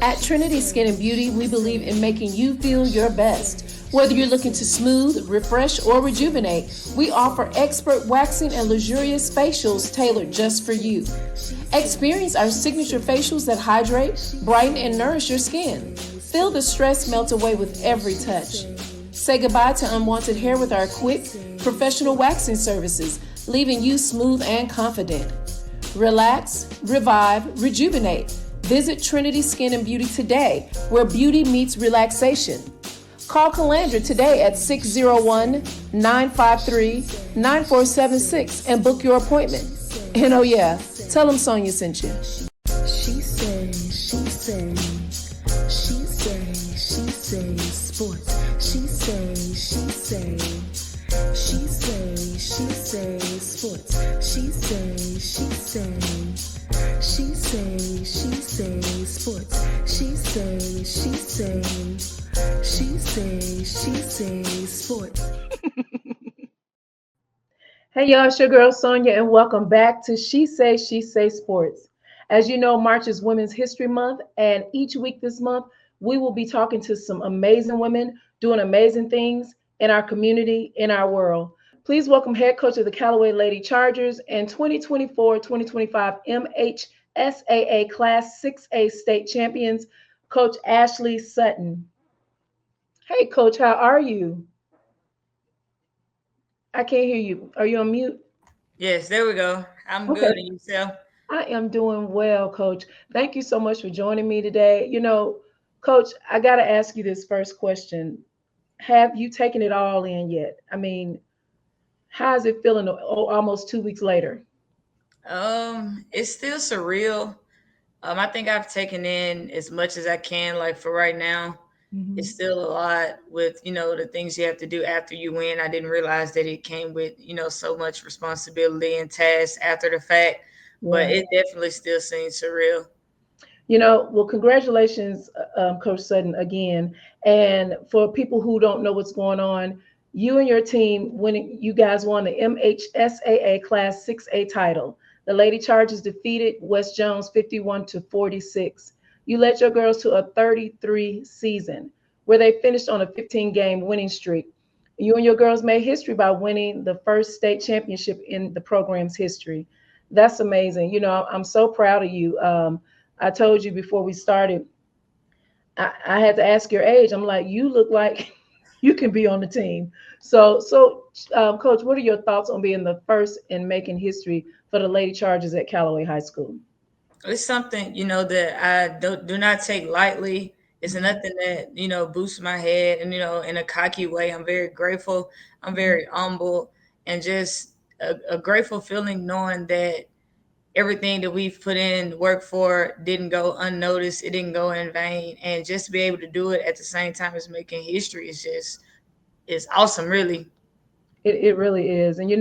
At Trinity Skin and Beauty, we believe in making you feel your best. Whether you're looking to smooth, refresh, or rejuvenate, we offer expert waxing and luxurious facials tailored just for you. Experience our signature facials that hydrate, brighten, and nourish your skin. Feel the stress melt away with every touch. Say goodbye to unwanted hair with our quick, professional waxing services, leaving you smooth and confident. Relax, revive, rejuvenate. Visit Trinity Skin and Beauty today, where beauty meets relaxation. Call Calandra today at 601-953-9476 and book your appointment. And oh yeah, tell them Sonia sent you. She say sports. She say sports. She say sports. She say sports. Hey y'all, it's your girl Sonia, and welcome back to She Say Sports. As you know, March is Women's History Month, and each week this month, we will be talking to some amazing women doing amazing things in our community, in our world. Please welcome head coach of the Callaway Lady Chargers and 2024-2025 MHSAA Class 6A state champions, Coach Ashli Sutton. Hey, Coach, how are you? I can't hear you. Are you on mute? Yes, there we go. I'm Okay. good. And yourself? I am doing well, Coach. Thank you so much for joining me today. Coach, I got to ask you this first question. Have you taken it all in yet? I mean, how's it feeling almost 2 weeks later? It's still surreal. I think I've taken in as much as I can. Like for right now, it's Mhm. still a lot with the things you have to do after you win. I didn't realize that it came with so much responsibility and tasks after the fact, but Yeah. it definitely still seems surreal. Well, congratulations, Coach Sutton, again. And for people who don't know what's going on, you and your team winning, you guys won the MHSAA Class 6A title. The Lady Chargers defeated West Jones 51-46. You led your girls to a 33 season where they finished on a 15-game winning streak. You and your girls made history by winning the first state championship in the program's history. That's amazing. I'm so proud of you. I told you before we started, I had to ask your age. I'm like, you look like you can be on the team. So, Coach, what are your thoughts on being the first in making history for the Lady Chargers at Callaway High School? It's something that I do not take lightly. It's Mhm. nothing that boosts my head, and in a cocky way. I'm very grateful. I'm Mhm. very humble, and just a grateful feeling knowing that everything that we've put in work for didn't go unnoticed. It didn't go in vain, and just to be able to do it at the same time as making history is awesome, really. It really is. And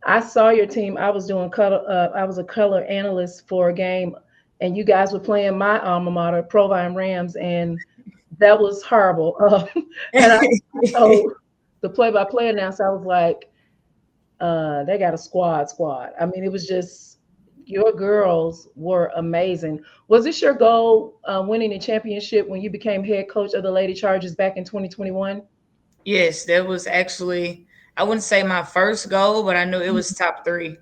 I saw your team. I was doing color. I was a color analyst for a game, and you guys were playing my alma mater, Provine Rams, and that was horrible. And I told the play-by-play announcer, I was like, they got a squad. I mean, it was just your girls were amazing. Was this your goal, winning the championship when you became head coach of the Lady Chargers back in 2021? Yes, that was actually, I wouldn't say my first goal, but I knew it was top three.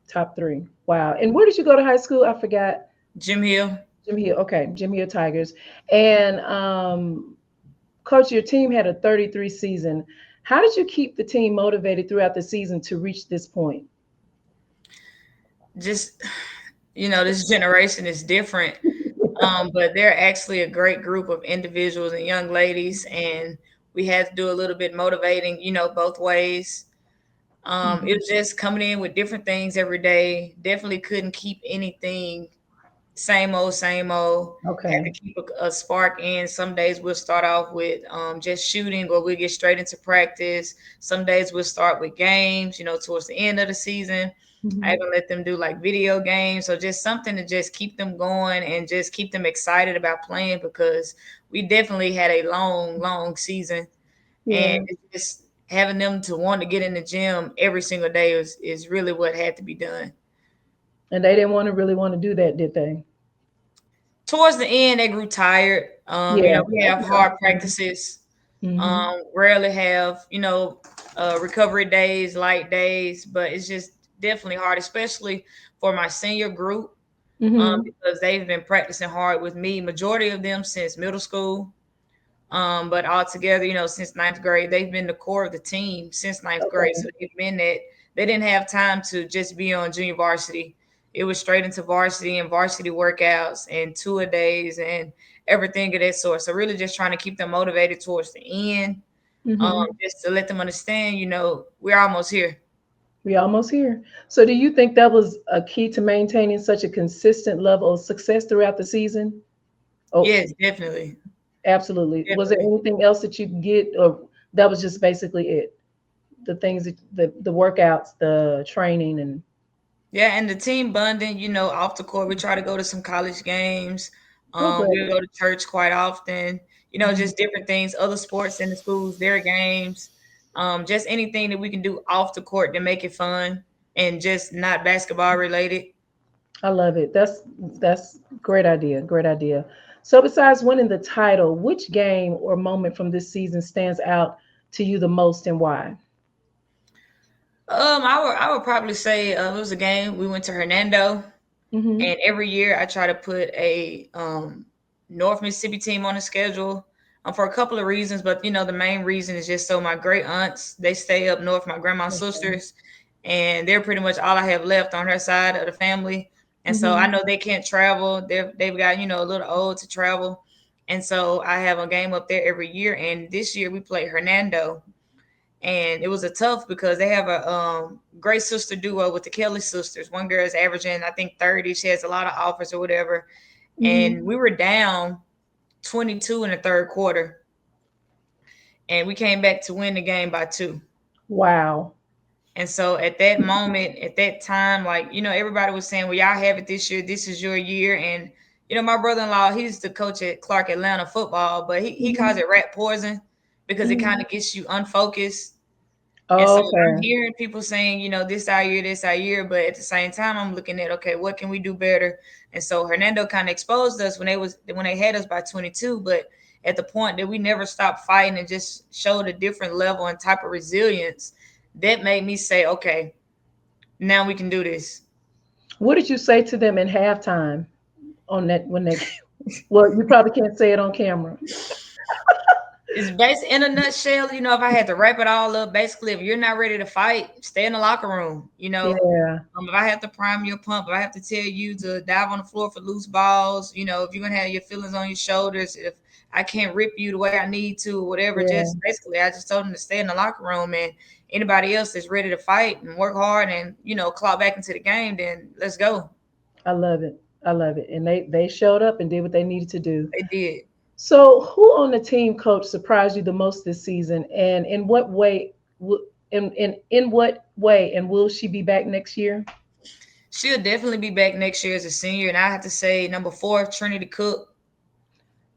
Top three. Wow. And where did you go to high school? I forgot. Jim Hill. Jim Hill. Okay, Jim Hill Tigers. And coach, your team had a 33 season. How did you keep the team motivated throughout the season to reach this point? Just this generation is different. But they're actually a great group of individuals and young ladies, and we had to do a little bit motivating, both ways. It Mhm. was just coming in with different things every day. Definitely couldn't keep anything same old, same old. Had to Okay. keep a spark in. Some days we'll start off with just shooting, or we'll get straight into practice. Some days we'll start with games, towards the end of the season. I Mhm. even let them do like video games. So just something to just keep them going and just keep them excited about playing, because we definitely had a long, long season. And Yeah. it's just having them to want to get in the gym every single day is really what had to be done. And they didn't want to really want to do that, did they? towards the end, they grew tired. Yeah. We have Okay. hard practices. Mm-hmm. Rarely have, recovery days, light days, but it's just definitely hard, especially for my senior group, Mm-hmm. because they've been practicing hard with me, majority of them since middle school. But all together, since ninth grade, they've been the core of the team since ninth grade. Okay. So they've been that they didn't have time to just be on junior varsity. It was straight into varsity and varsity workouts and tour days and everything of that sort. So really just trying to keep them motivated towards the end, Mm-hmm. just to let them understand, we're almost here. We almost here. So, do you think that was a key to maintaining such a consistent level of success throughout the season? Oh, Yes, definitely. absolutely. Was there Definitely. anything else that you could get, or that was just basically it? The things that the workouts, the training, and Yeah, and the team bonding, off the court, we try to go to some college games. oh, We'll great. go to church quite often, Mhm. just different things, other sports in the schools, their games, just anything that we can do off the court to make it fun and just not basketball related. I love it. That's great idea. Great idea. So, besides winning the title, which game or moment from this season stands out to you the most, and why? I would probably say it was a game we went to Hernando, Hmm. and every year I try to put a North Mississippi team on the schedule for a couple of reasons. But the main reason is just so my great aunts they stay up north, my grandma's sisters, and they're pretty much all I have left on her side of the family. And so I Hmm. know they can't travel. They've got a little old to travel, and so I have a game up there every year. And this year we played Hernando, and it was a tough because they have a great sister duo with the Kelly sisters. One girl is averaging, I think, 30. She has a lot of offers or whatever. And Hmm. we were down 22 in the third quarter, and we came back to win the game by two. Wow. And so at that moment, at that time, like, everybody was saying, well, y'all have it this year. This is your year. And, my brother in law, he's the coach at Clark Atlanta football, but he calls Hmm. it rat poison because it kind Hmm. of gets you unfocused. And so I'm Okay. hearing people saying, this our year, this our year, but at the same time, I'm looking at, okay, what can we do better? And so Hernando kind of exposed us when they had us by 22, but at the point that we never stopped fighting and just showed a different level and type of resilience, that made me say, okay, now we can do this. What did you say to them in halftime on that when they? Well, you probably can't say it on camera. It's based in a nutshell, if I had to wrap it all up, basically, if you're not ready to fight, stay in the locker room. Yeah. If I have to prime your pump, if I have to tell you to dive on the floor for loose balls, if you're gonna have your feelings on your shoulders, if I can't rip you the way I need to, or whatever, Yeah. just basically, I just told them to stay in the locker room, and anybody else that's ready to fight and work hard and claw back into the game, then let's go. I love it. I love it. And they showed up and did what they needed to do. They did. So, who on the team, coach, surprised you the most this season, and in what way? In what way? And will she be back next year? She'll definitely be back next year as a senior, and I have to say, number 4, Trinity Cook.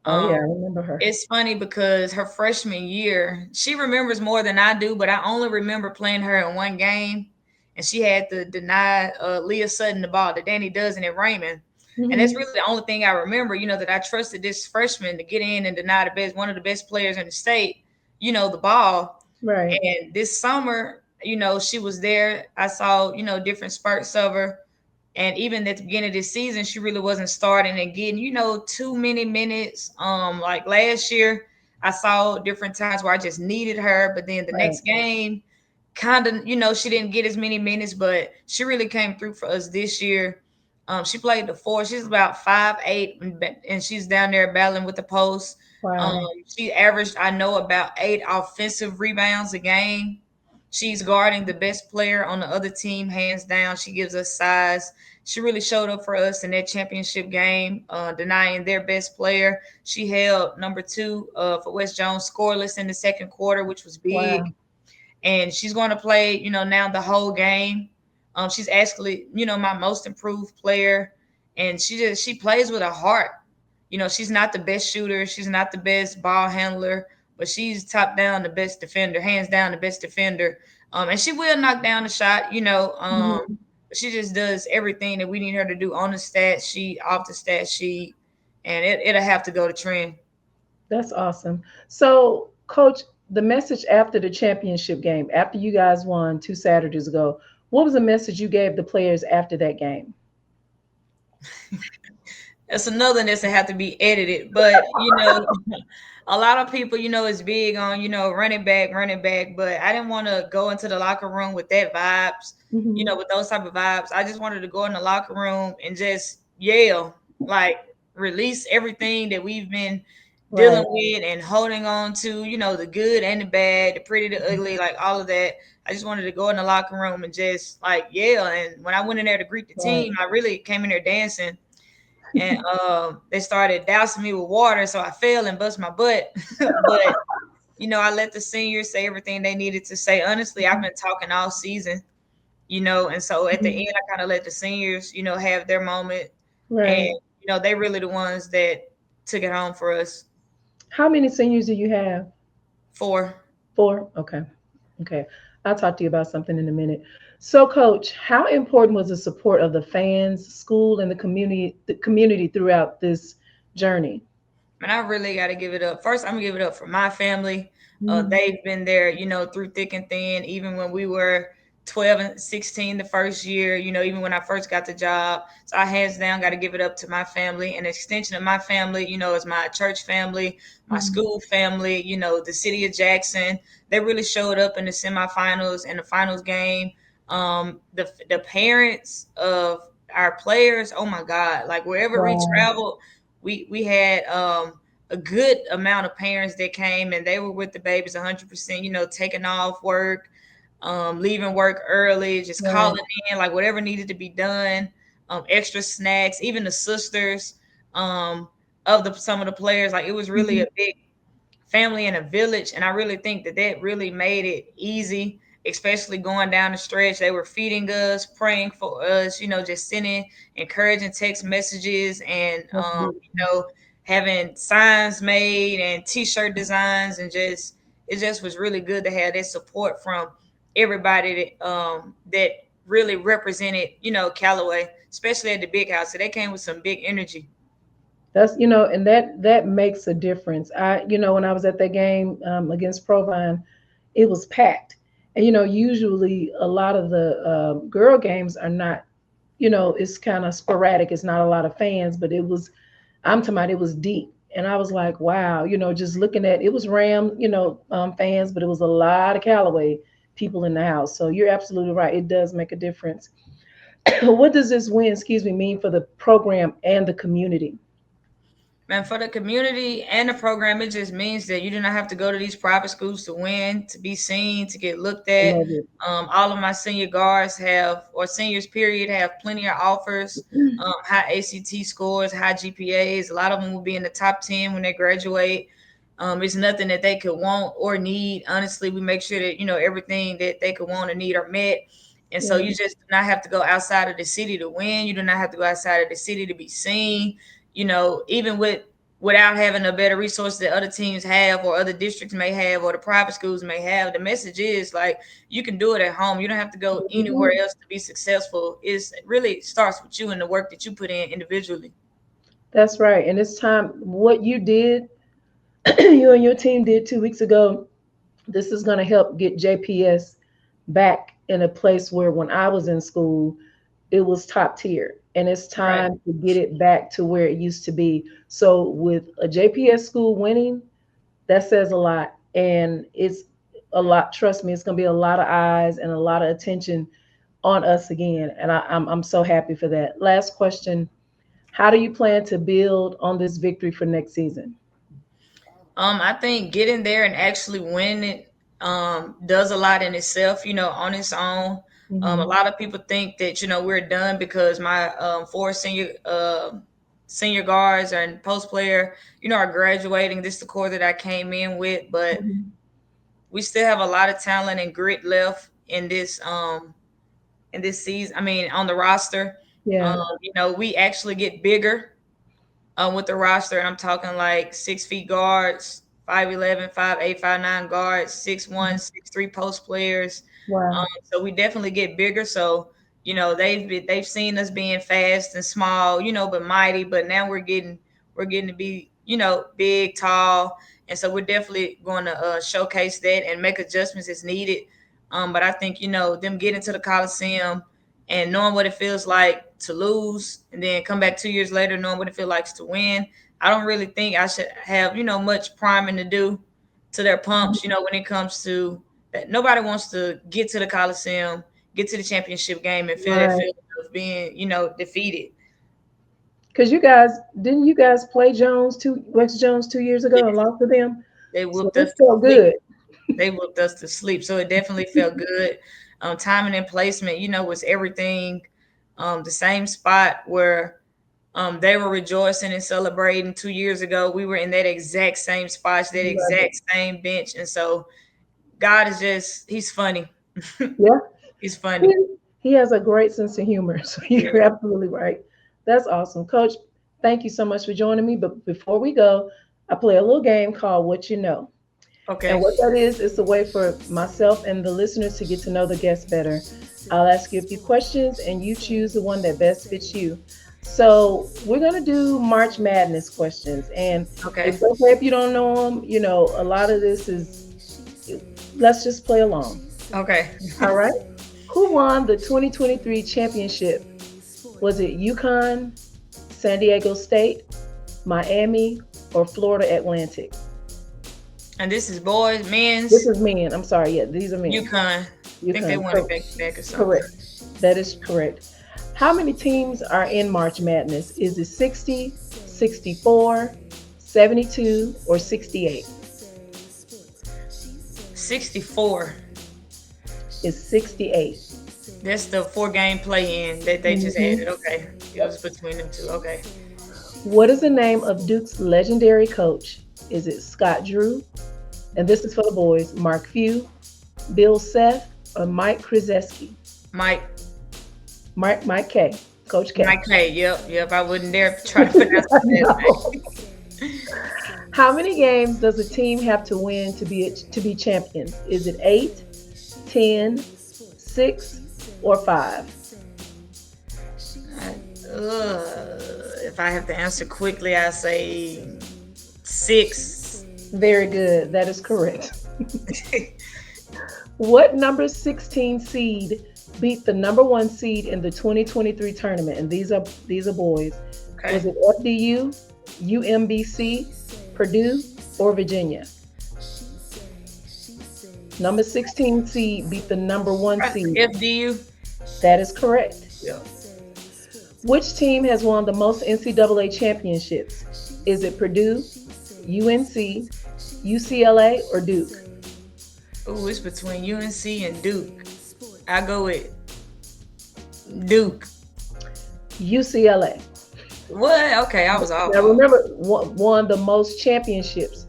Oh yeah, Um, I remember her. it's funny because her freshman year, she remembers more than I do, but I only remember playing her in one game, and she had to deny Leah Sutton the ball that Danny does in at Raymond. And that's Hmm. really the only thing I remember, that I trusted this freshman to get in and deny one of the best players in the state, the ball. Right. And this summer, she was there. I saw, different spurts of her. And even at the beginning of this season, she really wasn't starting and getting, too many minutes. Like last year, I saw different times where I just needed her, but then the Right. next game, kind of, she didn't get as many minutes, but she really came through for us this year. She played the 4. She's about 5'8", and she's down there battling with the post. Um, Wow. she averaged, I know, about 8 offensive rebounds a game. She's guarding the best player on the other team, hands down. She gives us size. She really showed up for us in that championship game, denying their best player. She held number 2 for West Jones scoreless in the second quarter, which was big. Wow. And she's going to play, now the whole game. She's actually, my most improved player, and she plays with a heart. She's not the best shooter, she's not the best ball handler, but she's top down the best defender, hands down the best defender. And she will knock down the shot. Hmm. She just does everything that we need her to do on the stat sheet, off the stat sheet, and it'll have to go to trend. That's awesome. So, Coach, the message after the championship game, after you guys won 2 Saturdays ago, what was the message you gave the players after that game? That's another that's to have to be edited. But a lot of people, is big on, running back. But I didn't want to go into the locker room with that vibes, Hmm. with those type of vibes. I just wanted to go in the locker room and just yell, like release everything that we've been dealing Right. with and holding on to, the good and the bad, the pretty, the ugly, like all of that. I just wanted to go in the locker room and just like yell. And when I went in there to greet the Right. team, I really came in there dancing, and they started dousing me with water, so I fell and bust my butt. But I let the seniors say everything they needed to say. Honestly, I've been talking all season, and so at the Mhm. end, I kind of let the seniors, have their moment, and Right. they really the ones that took it home for us. How many seniors do you have? For Four? Okay. Okay. I'll talk to you about something in a minute. So, Coach, how important was the support of the fans, school, and the community throughout this journey? And I really got to give it up. First, I'm gonna give it up for my family. Mhm. They've been there, through thick and thin. Even when we were 12 and 16 the first year, even when I first got the job. So I hands down got to give it up to my family. An extension of my family, is my church family, my Mhm. school family. The city of Jackson. They really showed up in the semifinals and the finals game. The parents of our players, oh my God, like wherever we Wow. traveled, we had a good amount of parents that came, and they were with the babies 100%, taking off work, leaving work early, just Right. calling in, like whatever needed to be done, extra snacks, even the sisters um, of some of the players. Like it was really Mhm. a big family and a village. And I really think that that really made it easy, especially going down the stretch. They were feeding us, praying for us, just sending encouraging text messages, and, That's beautiful. having signs made and t-shirt designs, and it just was really good to have that support from everybody that really represented, Callaway, especially at the big house. So they came with some big energy. And that makes a difference. When I was at that game against Provine, it was packed. And usually a lot of the girl games are not. It's kind of sporadic. It's not a lot of fans, but it was. I'm talking about it was deep, and I was like, wow. Just looking at it was Ram, fans, but it was a lot of Callaway people in the house. So you're absolutely right. It does make a difference. What does this win, excuse me, mean for the program and the community? Man, for the community and the program, it just means that you do not have to go to these private schools to win, to be seen, to get looked I at. love it. All of my senior guards or seniors, period, have plenty of offers, high ACT scores, high GPAs. A lot of them will be in the top 10 when they graduate. It's nothing that they could want or need. Honestly, we make sure that, everything that they could want or need are met. And so Yeah. you just do not have to go outside of the city to win. You do not have to go outside of the city to be seen. Even without having a better resource that other teams have or other districts may have or the private schools may have, the message is like you can do it at home. You don't have to go anywhere Mhm. else to be successful. It really starts with you and the work that you put in individually. That's right. And it's time what you did, you and your team did 2 weeks ago. This is going to help get JPS back in a place where when I was in school, it was top tier. And it's Right. time to get it back to where it used to be. So with a JPS school winning, that says a lot. And it's a lot, trust me, it's going to be a lot of eyes and a lot of attention on us again. And I'm so happy for that. Last question. How do you plan to build on this victory for next season? I think getting there and actually winning it does a lot in itself, on its own. A Hmm. lot of people think that, we're done because my four senior guards and post player, are graduating. This is the core that I came in with, but Hmm. we still have a lot of talent and grit left in this season. I mean, on the roster. Yeah. We actually get bigger with the roster, and I'm talking like 6 feet guards, 5'11", 5'8", 5'9" guards, 6'1", 6'3" post players. Wow. So we definitely get bigger. So they've seen us being fast and small, but mighty. But now we're getting to be, big, tall. And so we're definitely going to showcase that and make adjustments as needed. But I think, them getting to the Coliseum and knowing what it feels like to lose and then come back 2 years later knowing what it feels like to win. I don't really think I should have, much priming to do to their pumps, when it comes to that. Nobody wants to get to the Coliseum, get to the championship game and feel that Right. feeling of being, defeated. Because didn't you guys play West Jones 2 years ago and lost to them? They So whooped it us to felt sleep. good. They whooped us to sleep. So it definitely felt good. Timing and placement, was everything. The same spot where they were rejoicing and celebrating 2 years ago. We were in that exact same spot, that Love it. exact same bench. And so God is he's funny. Yeah. He's funny. He, he has a great sense of humor. So you're Yeah. absolutely right. That's awesome. Coach, thank you so much for joining me. But before we go, I play a little game called What You Know. And Okay. what that is a way for myself and the listeners to get to know the guest better. I'll ask you a few questions and you choose the one that best fits you. So we're going to do March Madness questions. And Okay. it's okay if you don't know them. A lot of this let's just play along. Okay. All right. Who won the 2023 championship? Was it UConn, San Diego State, Miami, or Florida Atlantic? And this is boys, This men's, is men. I'm sorry. Yeah, these are men. UConn. I think they UConn. won it back to back or something. Correct. That is correct. How many teams are in March Madness? Is it 60, 64, 72, or 68? 64. It's 68. That's the 4-game play-in that they just Mhm. added. Okay. It was between them two. Okay. What is the name of Duke's legendary coach? Is it Scott Drew? And this is for the boys. Mark Few, Bill Seth, or Mike Krzyzewski? Mike. Mike K. Coach K. Mike K. Yep. I wouldn't dare try to pronounce I that know. How many games does a team have to win to be champions? Is it 8, 10, 6, or 5? If I have to answer quickly, I say 6. Very good. That is correct. What number 16 seed beat the number 1 seed in the 2023 tournament? And these are boys. Okay. Was it FDU, UMBC, Purdue, or Virginia? Number 16 seed beat the number 1 seed. FDU. That is correct. Yeah. Which team has won the most NCAA championships? Is it Purdue, UNC, UCLA, or Duke? Oh, it's between UNC and Duke. I go with Duke. UCLA. What? Okay, I was off. Now remember, won the most championships.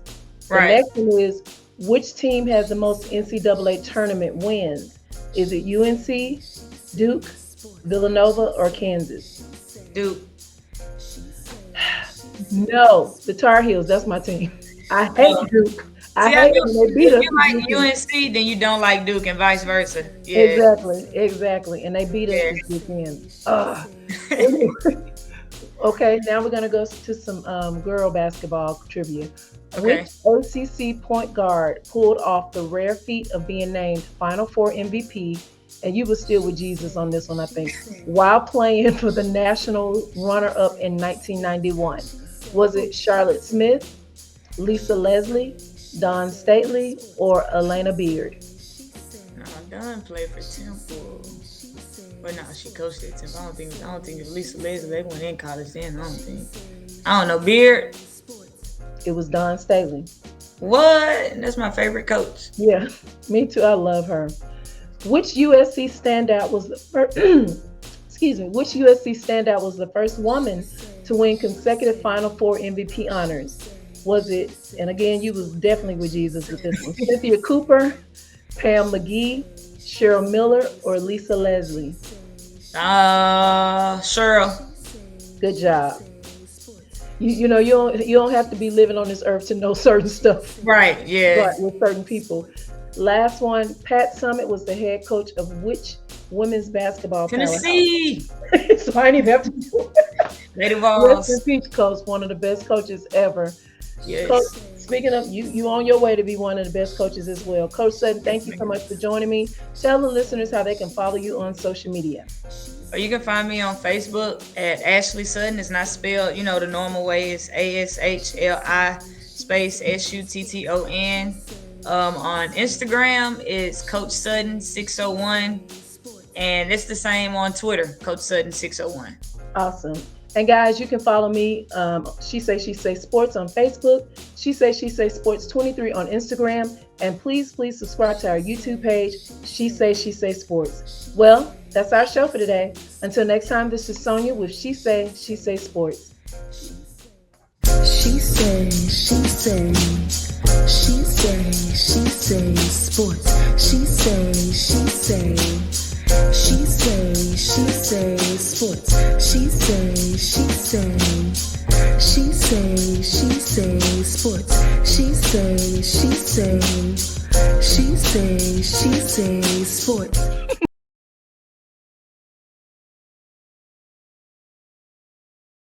The Right. next one is, which team has the most NCAA tournament wins? Is it UNC, Duke, Villanova, or Kansas? Duke. No, the Tar Heels. That's my team. I hate Duke. I See, hate them. They beat us. if you like UNC, then you don't like Duke, and vice versa. Yeah. Exactly. And they beat us Yeah. this weekend. Anyway. Okay, now we're gonna go to some girl basketball trivia. Okay. Which OCC point guard pulled off the rare feat of being named Final Four MVP? And you were still with Jesus on this one, I think, while playing for the national runner-up in 1991. Was it Charlotte Smith, Lisa Leslie, Dawn Stately, or Elena Beard? No, Dawn played for Temple. But no, she coached at Temple. I don't think it was Lisa Leslie. They went in college then. I don't know. Beard. It was Dawn Stately. What? That's my favorite coach. Yeah, me too. I love her. Which USC standout was the first? Excuse me. Which USC standout was the first woman to win consecutive Final Four MVP honors? Was it? And again, you was definitely with Jesus with this one. Cynthia Cooper, Pam McGee, Cheryl Miller, or Lisa Leslie? Cheryl. Good job. You know you don't have to be living on this earth to know certain stuff. Right. Yeah. But with certain people. Last one, Pat Summitt was the head coach of which women's basketball Tennessee. powerhouse? So I didn't even have to do it. Lady Rest in Vols. peace, Coach. One of the best coaches ever. Coach, Yes. speaking of you on your way to be one of the best coaches as well. Coach Sutton, Yes, thank you so ma'am. much for joining me. Tell the listeners how they can follow you on social media. Or you can find me on Facebook at Ashli Sutton. It's not spelled, the normal way. It's ASHLI space SUTTON. On Instagram, it's Coach Sutton 601. And it's the same on Twitter, Coach Sutton 601. Awesome. And guys, you can follow me. She Say Sports on Facebook. She Say Sports 23 on Instagram. And please subscribe to our YouTube page, She Say Sports. Well, that's our show for today. Until next time, this is Sonia with She Say Sports. She say sports. She say sports. She say sports. She say sports. She say sports.